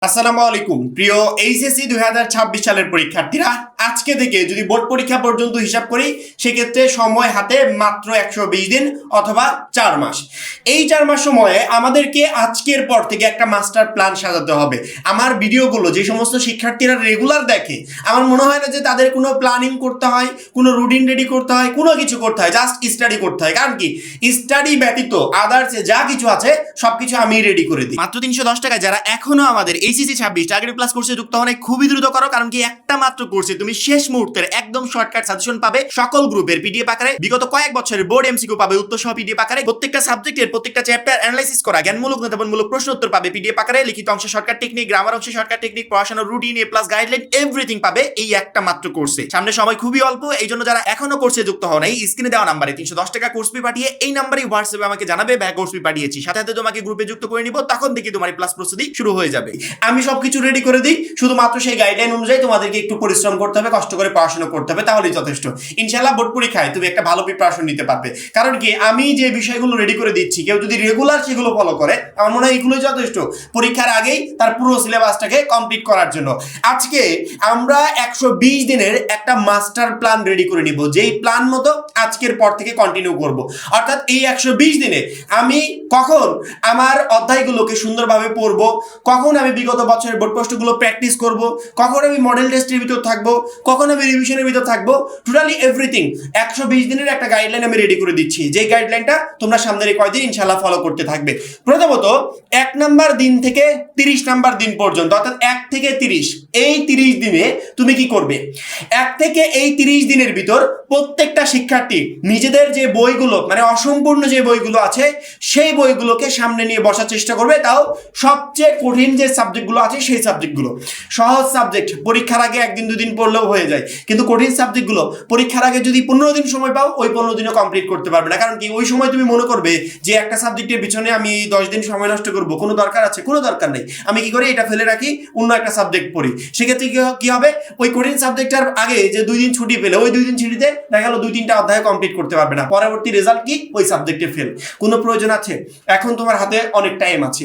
আসসালামু আলাইকুম প্রিয় এইচএসসি 2026 সালের পরীক্ষার্থীরা, আজকে থেকে যদি বোর্ড পরীক্ষা পর্যন্ত হিসাব করি সেক্ষেত্রে সময় হাতে মাত্র 120 দিন অথবা 4 মাস। এই 4 মাস সময়ে আমাদেরকে আজকের পর থেকে একটা মাস্টার প্ল্যান সাজাতে হবে। আমার ভিডিওগুলো যে সমস্ত শিক্ষার্থীরা রেগুলার দেখে, আমার মনে হয় না যে তাদের কোনো প্ল্যানিং করতে হয়, কোনো রুটিন রেডি করতে হয়, কোনো কিছু করতে হয়, জাস্ট স্টাডি করতে হয়। কারণ কি, স্টাডি ব্যতীত আদার্স যা কিছু আছে সবকিছু আমি রেডি করে দিই। মাত্র 310 টাকায় যারা এখনো আমাদের এইচএসসি 26 টার্গেট প্লাস কোর্সে যুক্ত হন, খুবই দ্রুত করো। কারণ কি, একটা মাত্র কোর্সে তুমি শেষ মুহূর্তের একদম শর্টকাট সাজেশন পাবে, সকল গ্রুপের পিডিএফ আকারে, বিগত কয়েক বছরের বোর্ড এমসিকিউ পাবে উত্তর সহ পিডিএফ আকারে, প্রত্যেকটা সাবজেক্টের প্রত্যেকটা চ্যাপ্টার অ্যানালাইসিস করা জ্ঞানমূলক নেতাবনমূলক প্রশ্ন উত্তর পাবে পিডিএফ আকারে, লিখিত অংশে শর্টকাট টেকনিক, গ্রামার অংশে শর্টকাট টেকনিক, পড়াশোনার রুটিন, এ প্লাস গাইডলাইন, এভরিথিং পাবে এই একটা মাত্র কোর্সে। সামনে সময় খুবই অল্প, এই জন্য যারা এখনো কোর্সে যুক্ত হন, এই স্ক্রিনে দেওয়া নাম্বারে 310 টাকা কোর্স ফি পাঠিয়ে এই নাম্বারে হোয়াটসঅ্যাপে আমাকে জানাবে ভাই কোর্স ফি পাঠিয়েছি, সাথে সাথে তোমাকে গ্রুপে যুক্ত করে নিব, তখন থেকে তোমার প্লাস প্রস্তুতি শুরু হয়ে যাবে। আমি সবকিছু রেডি করে দিই, শুধুমাত্র সেই গাইডলাইন অনুযায়ী তোমাদেরকে একটু পরিশ্রম করতে হবে, কষ্ট করে পড়াশোনা করতে হবে, তাহলেই যথেষ্ট। ইনশাআল্লাহ বোর্ড পরীক্ষায় তুমি একটা ভালো প্রিপারেশন নিতে পারবে। কারণ কি, আমি যে বিষয়গুলো রেডি করে দিচ্ছি, কেউ যদি রেগুলার সেগুলো ফলো করে, আমার মনে হয় এগুলোই যথেষ্ট পরীক্ষার আগেই তার পুরো সিলেবাসটাকে কমপ্লিট করার জন্য। আজকে আমরা 120 দিনের একটা মাস্টার প্ল্যান রেডি করে নিব, যেই প্ল্যান মতো আজকের পর থেকে কন্টিনিউ করব। অর্থাৎ এই 120 দিনে আমি কখন আমার অধ্যায়গুলোকে সুন্দরভাবে পড়বো, কখন আমি বিগত বছরের বোর্ড প্রশ্নগুলো প্র্যাকটিস করব, কখন আমি মডেল টেস্টের ভিতর থাকবো, কখন আমি রিভিশনের ভিতর থাকবো, টোটালি এভরিথিং 120 দিনের একটা গাইডলাইন আমি রেডি করে দিচ্ছি, যে গাইডলাইনটা তোমরা সামনের কয়েকদিন ইনশাআল্লাহ ফলো করতে থাকবে। প্রথমত 1 নাম্বার দিন থেকে 30 নাম্বার দিন পর্যন্ত, অর্থাৎ 1 থেকে 30, এই 30 দিনে তুমি কি করবে? 1 থেকে এই 30 দিনের ভিতর প্রত্যেকটা শিক্ষার্থী নিজেদের যে বইগুলো, মানে অসম্পূর্ণ যে বইগুলো আছে, সেই বইগুলোকে সামনে নিয়ে বসার চেষ্টা করবে। তাও সবচেয়ে কঠিন যে সাবজেক্টগুলো আছে সেই সাবজেক্টগুলো। সহজ সাবজেক্ট পরীক্ষার আগে 1 দিন 2 দিন পড়লেও হয়ে যায়, কিন্তু কঠিন সাবজেক্টগুলো পরীক্ষার আগে যদি 15 দিন সময় পাও, ওই 15 দিনও কমপ্লিট করতে পারবে না। কারণ কি, ওই সময় তুমি মনে করবে যে একটা সাবজেক্টের পিছনে আমি 10 দিন সময় নষ্ট করবো, কোনো দরকার আছে? কোনো দরকার নেই। আমি কি করি, এটা ফেলে রাখি, অন্য একটা সাবজেক্ট পড়ি। সেক্ষেত্রে কি হবে, ওই কঠিন সাবজেক্টটার আগে যে 2 দিন ছুটি পেলে, ওই 2 দিন ছুটিতে দেখা গেল 2-3টা অধ্যায় কমপ্লিট করতে পারবে না। পরবর্তী রেজাল্ট কি, ওই সাবজেক্টে ফেল। কোনো প্রয়োজন আছে? এখন তোমার হাতে অনেক টাইম আছে।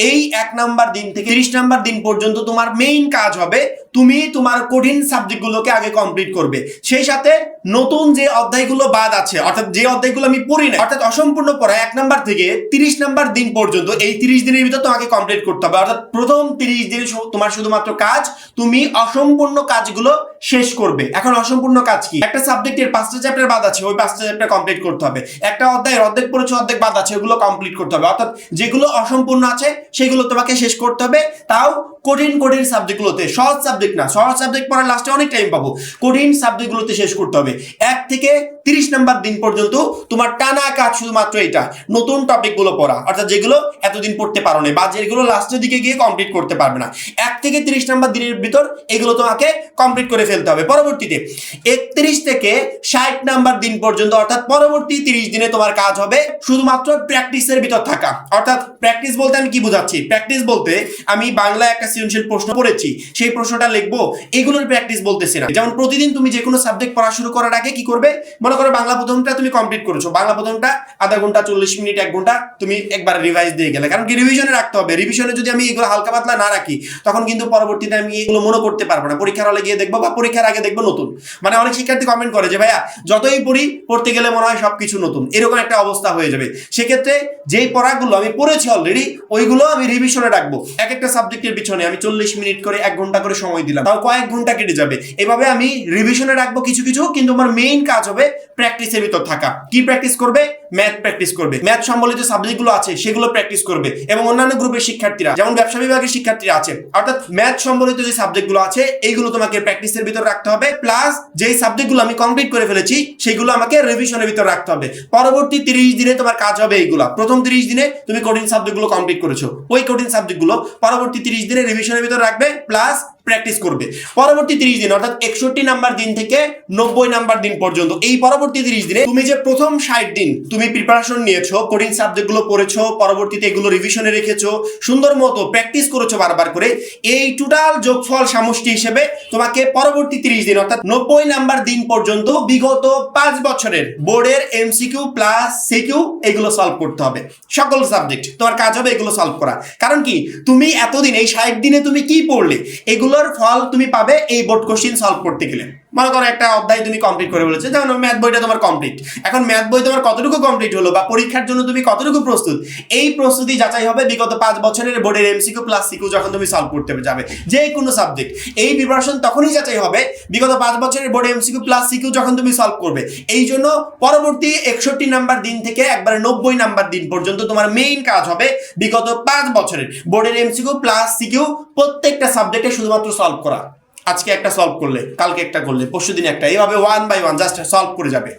এই 1 নাম্বার দিন থেকে 30 নাম্বার দিন পর্যন্ত তোমার মেইন কাজ হবে, তুমি তোমার কঠিন সাবজেক্টগুলোকে আগে কমপ্লিট করবে। সেই সাথে নতুন যে অধ্যায়গুলো বাদ আছে, অর্থাৎ যে অধ্যায়গুলো আমি পড়ি না, অর্থাৎ অসম্পূর্ণ পড়া, 1 নাম্বার থেকে 30 নাম্বার দিন পর্যন্ত, এই 30 দিনের ভিতর তোমাকে কমপ্লিট করতে হবে। অর্থাৎ প্রথম 30 দিন তোমার শুধুমাত্র কাজ, তুমি অসম্পূর্ণ কাজগুলো শেষ করবে। এখন অসম্পূর্ণ কাজ কি? একটা সাবজেক্টের 5টা চ্যাপ্টার বাদ আছে, ওই 5টা চ্যাপ্টার কমপ্লিট করতে হবে। একটা অধ্যায়ের অর্ধেক পড়েছে, অর্ধেক বাদ আছে, ওগুলো কমপ্লিট করতে হবে। অর্থাৎ যেগুলো অসম্পূর্ণ আছে সেগুলো তোমাকে শেষ করতে হবে, তাও কঠিন কঠিন সাবজেক্টগুলোতে। সহজ সাবজেক্ট না, সহজ সাবজেক্ট পড়ার লাস্টে অনেক টাইম পাবো, কঠিন সাবজেক্টগুলোতে শেষ করতে হবে। 1 থেকে 30 নাম্বার দিন পর্যন্ত তোমার টানা কাজ শুধুমাত্র এটা, নতুন টপিকগুলো পড়া, অর্থাৎ যেগুলো এতদিন পড়তে পারো না বা যেগুলো লাস্টের দিকে গিয়ে কমপ্লিট করতে পারবে না। 1 থেকে 30 নাম্বার দিনের ভিতর এগুলো তোমাকে কমপ্লিট করে ফেলতে হবে। পরবর্তীতে 31 থেকে 60 নাম্বার দিন পর্যন্ত, অর্থাৎ পরবর্তী 30 দিনে তোমার কাজ হবে শুধুমাত্র প্র্যাকটিসের ভিতর থাকা। অর্থাৎ প্র্যাকটিস বলতে আমি কি বোঝাচ্ছি? প্র্যাকটিস বলতে আমি বাংলা একটা সৃজনশীল প্রশ্ন পড়েছি, সেই প্রশ্নটা লিখবো, এগুলোর প্র্যাকটিস বলতেছি না। যেমন প্রতিদিন তুমি যে কোনো সাবজেক্ট পড়া শুরু করার আগে কি করবে, মনে করো বাংলা প্রথমটা তুমি কমপ্লিট করেছো, বাংলা প্রথমটা আধা ঘন্টা, 40 মিনিট, 1 ঘন্টা তুমি একবার রিভাইজ দিয়ে গেলে। কারণ কি, রিভিশনে রাখতে হবে। রিভিশনে যদি আমি এগুলো হালকা পাতলা না রাখি, তখন কিন্তু পরবর্তীতে আমি এগুলো মনে করতে পারবো না। পরীক্ষার হলে গিয়ে দেখবো বা পরীক্ষার আগে দেখবো নতুন। মানে অনেক শিক্ষার্থী কমেন্ট করে যে ভাইয়া যতই পড়তে গেলে মনে হয় সবকিছু নতুন, এরকম একটা অবস্থা হয়ে যাবে। সেক্ষেত্রে যেই পড়াগুলো আমি পড়েছি অলরেডি, ওইগুলো আমি রিভিশনে রাখবো। এক একটা সাবজেক্টের পিছনে আমি 40 মিনিট করে, 1 ঘন্টা করে সময় দিলাম, তাও কয়েক ঘন্টা কেটে যাবে। এভাবে আমি রিভিশনে রাখবো কিছু কিছু, কিন্তু আমার মেইন কাজ হবে প্র্যাকটিসের ভিতর থাকা। কি প্র্যাকটিস করবে? ম্যাথ প্র্যাকটিস করবে। ম্যাথ সম্বলিত সাবজেক্টগুলো আছে সেগুলো প্র্যাকটিস করবে, এবং অন্যান্য গ্রুপের শিক্ষার্থীরা, যেমন ব্যবসা বিভাগের শিক্ষার্থীরা আছে, অর্থাৎ ম্যাথ সম্বলিত যে সাবজেক্টগুলো আছে এইগুলো তোমাকে প্র্যাকটিসের ভিতর রাখতে হবে। প্লাস যেই সাবজেক্টগুলো আমি কমপ্লিট করে ফেলেছি সেগুলো আমাকে রিভিশনের ভিতর রাখতে হবে। পরবর্তী 30 দিনে তোমার কাজ হবে এইগুলা। প্রথম 30 দিনে তুমি কঠিন সাবজেক্টগুলো কমপ্লিট করেছো, ওই কঠিন সাবজেক্টগুলো পরবর্তী 30 দিনে রিভিশনের ভিতর রাখবে, প্লাস প্র্যাকটিস করবে। পরবর্তী 30 দিন অর্থাৎ 61 নাম্বার দিন থেকে 90 নাম্বার দিন পর্যন্ত, এই পরবর্তী 30 দিনে তুমি যে প্রথম 60 দিন তুমি প্রিপারেশন নিয়েছো, কঠিন সাবজেক্টগুলো পড়েছো, পরবর্তীতে এগুলো রিভিশনে রেখেছো, সুন্দর মতো প্র্যাকটিস করেছো বারবার করে, এই টোটাল যোগফল সমষ্টি হিসেবে তোমাকে পরবর্তী 30 দিন অর্থাৎ 90 নাম্বার দিন পর্যন্ত বিগত 5 বছরের বোর্ডের এমসিকিউ প্লাস সিকিউ এগুলো সলভ করতে হবে। সকল সাবজেক্ট তোমার কাজ হবে এগুলো সলভ করা। কারণ কি, তুমি এতদিন এই 60 দিনে তুমি কি পড়লে, এগুলোর ফল তুমি পাবে এই বোর্ড কোশ্চিন সলভ করতে গেলে। মনে করো একটা অধ্যায় তুমি কমপ্লিট করে বলেছো, যেমন ম্যাথ বইটা তোমার কমপ্লিট, এখন ম্যাথ বই তোমার কতটুকু কমপ্লিট হলো বা পরীক্ষার জন্য তুমি কতটুকু প্রস্তুত, এই প্রস্তুতি যাচাই হবে বিগত 5 বছরের বোর্ডের এমসিকিউ প্লাস সিকিউ যখন তুমি সলভ করতে যাবে যে কোনো সাবজেক্ট। এই প্রিপারেশন তখনই যাচাই হবে বিগত 5 বছরের বোর্ডে এমসিকিউ প্লাস সিকিউ যখন তুমি সলভ করবে। এই জন্য পরবর্তী 61 নাম্বার দিন থেকে একবারে 90 নাম্বার দিন পর্যন্ত তোমার মেইন কাজ হবে বিগত 5 বছরের বোর্ডের এমসিকিউ প্লাস সিকিউ প্রত্যেকটা সাবজেক্টে শুধুমাত্র সলভ করা। আজকে একটা সলভ করলে, কালকে একটা করলে, পরশুদিন একটা, এইভাবে 1 বাই 1 জাস্ট সলভ করে যাবে।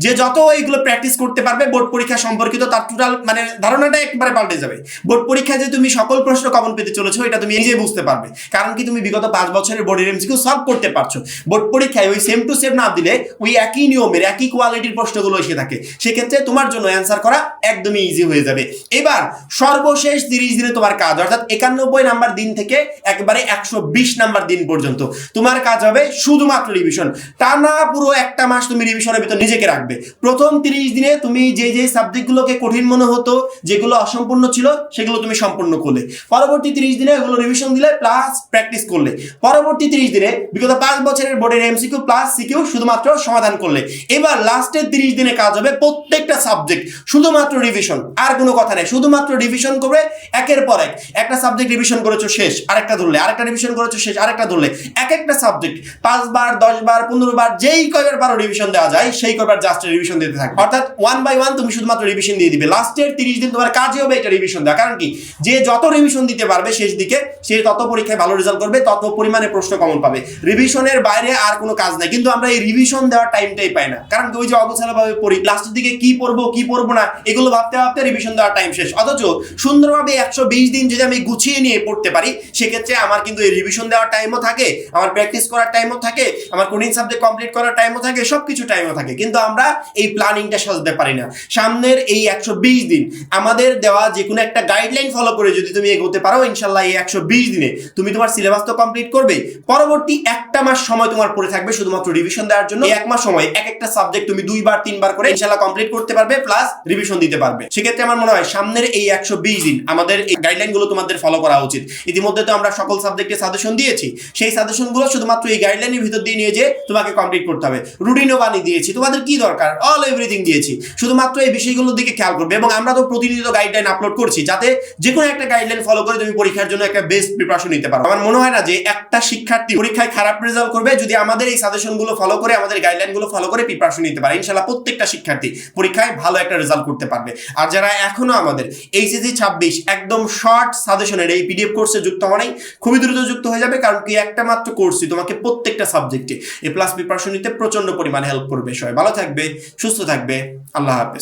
যে যত এইগুলো প্র্যাকটিস করতে পারবে বোর্ড পরীক্ষা সম্পর্কিত তার টোটাল মানে ধারণাটা একবারে পাল্টে যাবে। বোর্ড পরীক্ষায় যে তুমি সকল প্রশ্ন কমন পেতে চলেছো এটা তুমি নিজেই বুঝতে পারবে, কারণ কি তুমি বিগত 5 বছরের বোর্ডের এমসিকিউ সলভ করতে পারছো। বোর্ড পরীক্ষায় ওই সেম টু সেম না দিলে ওই একই নিয়মের একই কোয়ালিটির প্রশ্নগুলো এসে থাকে, সেক্ষেত্রে তোমার জন্য অ্যান্সার করা একদমই ইজি হয়ে যাবে। এবার সর্বশেষ 30 দিনে তোমার কাজ অর্থাৎ 91 নাম্বার দিন থেকে একবারে 120 নাম্বার দিন পর্যন্ত তোমার কাজ হবে শুধুমাত্র রিভিশন। টানা পুরো একটা মাস তুমি রিভিশনের ভিতর নিজেকে রাখবে। প্রথম 30 দিনে তুমি যে যে সাবজেক্টগুলোকে কঠিন মনে হতো, যেগুলো অসম্পূর্ণ ছিল, সেগুলো তুমি সম্পূর্ণ করলে। পরবর্তী 30 দিনে এগুলো রিভিশন দিলে প্লাস প্র্যাকটিস করলে। পরবর্তী 30 দিনে বিগত 5 বছরের বোর্ডের এমসিকিউ প্লাস সিকিউ শুধুমাত্র সমাধান করলে। এবার লাস্টের 30 দিনে কাজ হবে প্রত্যেকটা সাবজেক্ট শুধুমাত্র রিভিশন, আর কোনো কথা নেই, শুধুমাত্র রিভিশন করবে একের পর এক। একটা সাবজেক্ট রিভিশন করেছো শেষ, আরেকটা ধরলে, আরেকটা রিভিশন করেছো শেষ, আরেকটা ধরলে। এক একটা সাবজেক্ট 5 বার 10 বার 15 বার যেই কয়বার পারো রিভিশন দেওয়া যায় সেই কয়বার জাস্ট রিভিশন দিতে থাকবে। অর্থাৎ 1 বাই 1 তুমি শুধুমাত্র রিভিশন দিয়ে দিবে। লাস্টের 30 দিন তোমার কাজই হবে এটা রিভিশন দেওয়া। কারণ কি, যে যত রিভিশন দিতে পারবে শেষ দিকে সে তত পরীক্ষায় ভালো রেজাল্ট করবে, তত পরিমাণে প্রশ্ন কমন পাবে। রিভিশনের বাইরে আর কোনো কাজ নাই, কিন্তু আমরা এই রিভিশন দেওয়ার টাইমটাই পাই না। কারণ ওই যে অগোছালোভাবে পড়ি, লাস্টের দিকে কি পড়বো না এগুলো ভাবতে ভাবতে রিভিশন দেওয়ার টাইম শেষ। অথচ সুন্দরভাবে 120 দিন যদি আমি গুছিয়ে নিয়ে পড়তে পারি, সেক্ষেত্রে আমার কিন্তু এই রিভিশন দেওয়ার টাইমও থাকে, আমার প্র্যাকটিস করার টাইমও থাকে, আমার কোডিং সাবজেক্ট কমপ্লিট করার টাইমও থাকে, সবকিছু টাইমও থাকে। কিন্তু আমরা এই প্ল্যানিংটা সাজাতে পারি না। সামনের এই 120 দিন আমাদের দেওয়া যে কোনো একটা গাইডলাইন ফলো করে যদি তুমি এগোতে পারো, ইনশাল্লাহ এই 120 দিনে তুমি তোমার সিলেবাস তো কমপ্লিট করবে। পরবর্তী একটা মাস সময় তোমার পড়ে থাকবে শুধুমাত্র রিভিশন দেওয়ার জন্য। এই এক মাস সময় এক একটা সাবজেক্ট তুমি 2 বার 3 বার করে ইনশাল্লাহ কমপ্লিট করতে পারবে, প্লাস রিভিশন দিতে পারবে। সেক্ষেত্রে আমার মনে হয় সামনের এই 120 দিন আমাদের এই গাইডলাইনগুলো তোমাদের ফলো করা উচিত। ইতিমধ্যে তো আমরা সকল সাবজেক্টে সাজেশন দিয়েছি, সেই সাজেশনগুলো শুধুমাত্র এই গাইডলাইনের ভিতর দিয়ে নিয়ে যে তোমাকে কমপ্লিট করতে হবে। রুটিনও বানিয়ে দিয়েছি, তোমাদের কি দরকার অল এভরিথিং দিয়েছি, শুধুমাত্র এই বিষয়গুলোর দিকে খেয়াল করবে। এবং আমরা তো প্রতিনিয়ত গাইডলাইন আপলোড করছি, যাতে যে কোনো একটা গাইডলাইন ফলো করে তুমি পরীক্ষার জন্য একটা বেস্ট প্রিপারেশন নিতে পারো। আমার মনে হয় না যে একটা শিক্ষার্থী পরীক্ষায় খারাপ রেজাল্ট করবে যদি আমাদের এই সাজেশনগুলো ফলো করে, আমাদের গাইডলাইনগুলো ফলো করে প্রিপারেশন নিতে পারে। ইনশাআল্লাহ প্রত্যেকটা শিক্ষার্থী পরীক্ষায় ভালো একটা রেজাল্ট করতে পারবে। আর যারা এখনো আমাদের এইচএসসি 26 একদম শর্ট সাজেশনের এই পিডিএফ কোর্সে যুক্ত হওয়া নাই, খুবই দ্রুত যুক্ত হয়ে যাবে। কারণ কি, একটা মাত্র কোর্সই তোমাকে প্রত্যেকটা সাবজেক্টে এ প্লাস প্রিপারেশন নিতে প্রচন্ড পরিমাণে হেল্প করবে। সবাই ভালো থাকবে, সুস্থ থাকবে, আল্লাহ হাফেজ।